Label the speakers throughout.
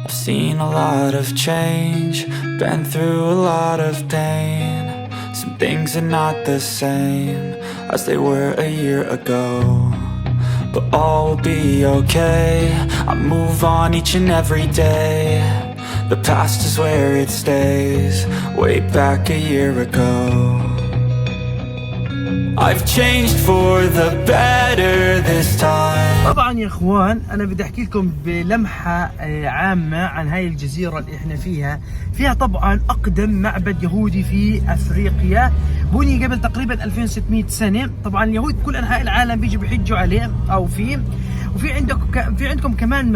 Speaker 1: I've seen a lot of change, been through a lot of pain. Some things are not the same as they were a year ago, but all will be okay. I move on each and every day. The past is where it stays, way back a year ago. I've changed for the better this time.
Speaker 2: طبعا يا اخوان انا بدي احكي لكم بلمحة عامة عن هاي الجزيرة اللي احنا فيها طبعا اقدم معبد يهودي في افريقيا، بني قبل تقريبا 2600 سنة. طبعا اليهود بكل انحاء العالم بيجوا بيحجوا عليه او فيه، وفي عندكم كمان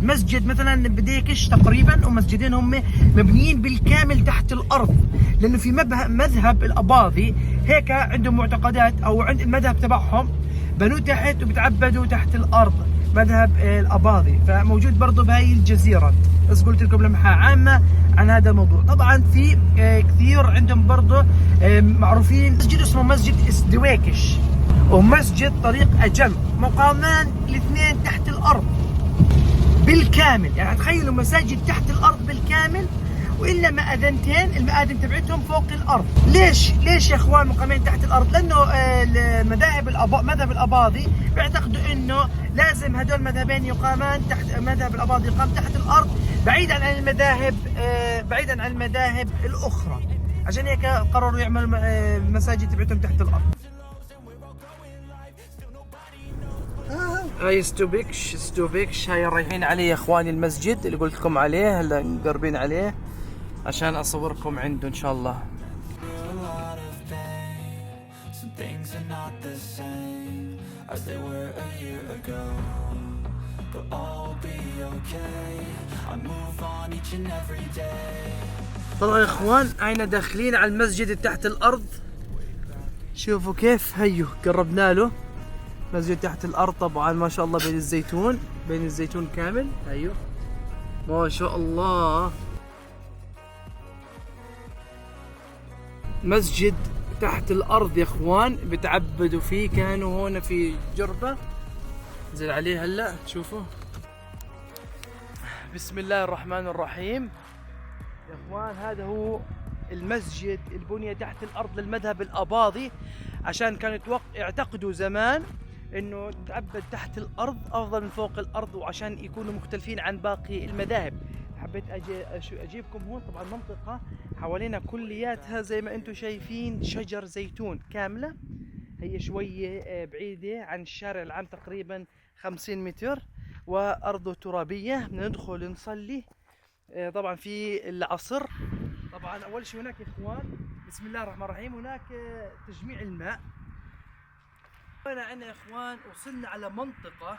Speaker 2: مسجد مثلا بديكش تقريبا، ومسجدين هم مبنيين بالكامل تحت الارض، لانه في مذهب الاباضي هيك عندهم معتقدات، او عند المذهب تبعهم بنوه تحت وبتعبدوا تحت الارض، مذهب الاباضي، فموجود برضه بهاي الجزيره. بس قلت لكم لمحه عامه عن هذا الموضوع. طبعا في كثير عندهم برضه معروفين مسجد اسمه مسجد دويكش ومسجد طريق اجل، مقامان الاثنين تحت الارض بالكامل. يعني تخيلوا مساجد تحت الارض بالكامل، والا مآذنتين، المآذن تبعتهم فوق الارض. ليش يا اخوان مقامين تحت الارض؟ لانه مذهب الاباضي بيعتقدوا انه لازم هدول المذهبين يقامان تحت، مذهب الاباضي يقام تحت الارض بعيدا عن المذاهب الاخرى، عشان هيك قرروا يعملوا المساجد تبعتهم تحت الارض. هاي ستوبيكش هاي رايحين عليه يا اخواني، المسجد اللي قلت لكم عليه، هلا مقربين عليه عشان اصوركم عنده ان شاء الله. طبعا يا اخوان احنا داخلين على المسجد تحت الارض، شوفوا كيف، هيو قربنا له. مسجد تحت الارض طبعا ما شاء الله، بين الزيتون كامل، ايوه ما شاء الله. مسجد تحت الارض يا اخوان بتعبدوا فيه، كانوا هون في جربة نزل عليه هلا تشوفوا. بسم الله الرحمن الرحيم يا اخوان، هذا هو المسجد البنية تحت الارض للمذهب الاباضي، عشان كانوا يعتقدوا زمان انه تعبد تحت الارض افضل من فوق الارض، وعشان يكونوا مختلفين عن باقي المذاهب. حبيت اجيبكم هون. طبعا منطقة حوالينا كلياتها زي ما انتم شايفين شجر زيتون كاملة، هي شوية بعيدة عن الشارع العام تقريبا 50 متر، وارضه ترابية. ندخل نصلي طبعا في العصر. طبعا اول شيء هناك يا اخوان بسم الله الرحمن الرحيم هناك تجميع الماء. هنا عندنا يا اخوان وصلنا على منطقة،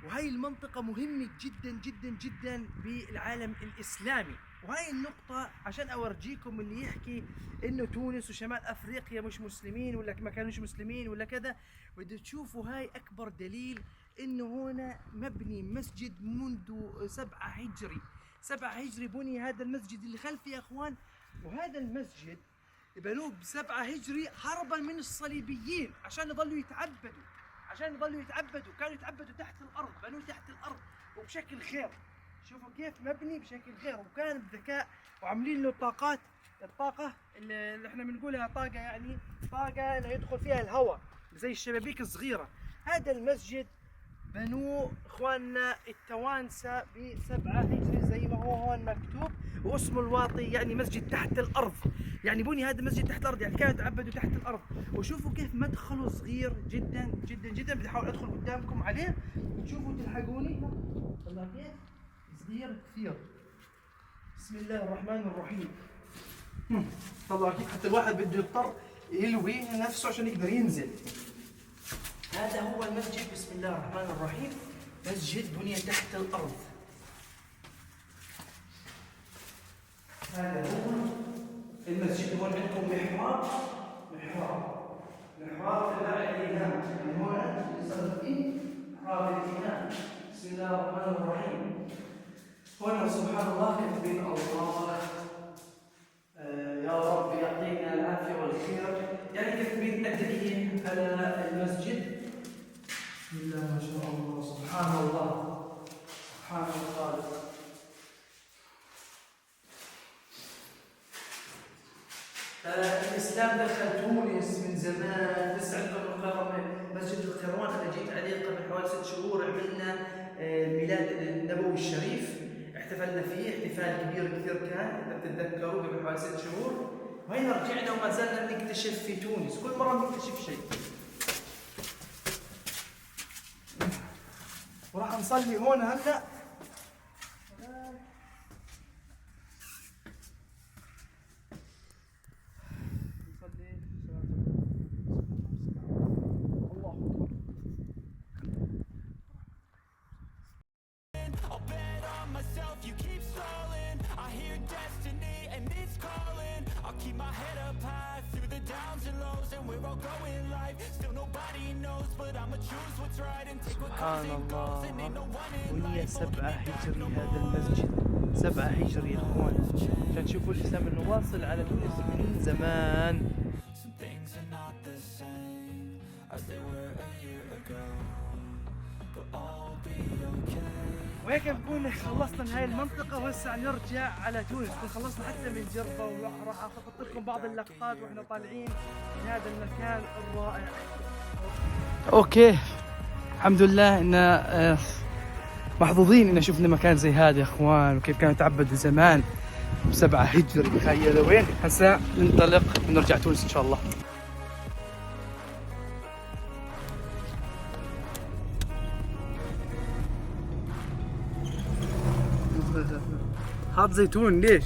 Speaker 2: وهي المنطقة مهمة جدا جدا جدا بالعالم الاسلامي. وهي النقطة عشان اورجيكم اللي يحكي انه تونس وشمال افريقيا مش مسلمين ولا ما كانوش مسلمين ولا كذا، بدي تشوفوا هاي اكبر دليل انه هنا مبني مسجد منذ 7 هجري بني هذا المسجد اللي خلفي يا اخوان. وهذا المسجد بنوه ب7 هجري هربا من الصليبيين عشان يضلوا يتعبدوا، كانوا يتعبدوا تحت الارض، بنوه تحت الارض وبشكل خير. شوفوا كيف مبني بشكل خير، وكان بذكاء، وعاملين له الطاقة اللي احنا بنقولها طاقة، يعني طاقة اللي يدخل فيها الهواء زي الشبابيك الصغيرة. هذا المسجد بنوه اخواننا التوانسة ب7 هجري زي ما هو هون مكتوب، واسمه الواطي يعني مسجد تحت الارض. يعني بني هذا المسجد تحت الارض، يعني كانوا يتعبدوا تحت الارض. وشوفوا كيف مدخله صغير جدا جدا جدا، بدي احاول ادخل قدامكم عليه تشوفوا تلحقوني. والله كيف صغير كثير. بسم الله الرحمن الرحيم. طلع كيف حتى الواحد بده يضطر يلوي نفسه عشان يقدر ينزل. هذا هو المسجد بسم الله الرحمن الرحيم، مسجد بني تحت الارض. هذا هو المسجد. هون عندكم محراب تبع الامام، يعني هون يصلي فيه محراب الامام. بسم الله الرحمن الرحيم. هنا سبحان الله كاتبين الله يا رب يعطينا العافيه والخير، يعني كاتبين ادعيه على المسجد. بسم الله ما شاء الله، سبحان الله، سبحان الخالق. الاسلام دخل تونس من زمان، بس عندهم مسجد القيروان انا جيت عليه قبل حوالي 6 شهور، عملنا الميلاد النبوي الشريف، احتفلنا فيه احتفال كبير كثير كان اذا بتتذكروا قبل حوالي 6 شهور، وهنا رجعنا وما زلنا بنكتشف في تونس، كل مره بنكتشف شيء. وراح نصلي هون هلا. سبحان الله، وهي 7 هجري هذا المسجد، 7 هجري يا اخوان، عشان تشوفوا الاسلام انه واصل على تونس من زمان. وهيك بكون خلصنا من هاي المنطقة، وهسه نرجع على تونس، نكون خلصنا حتى من جربة، وراح اخذ لكم بعض اللقطات واحنا طالعين من هذا المكان الرائع. اوكي، الحمد لله ان محظوظين ان شفنا مكان زي هذا يا اخوان، وكيف كانوا يتعبدوا زمان ب7 هجري. تخيلوا وين. هسه ننطلق ونرجع تونس ان شاء الله. هات زيتون ليش؟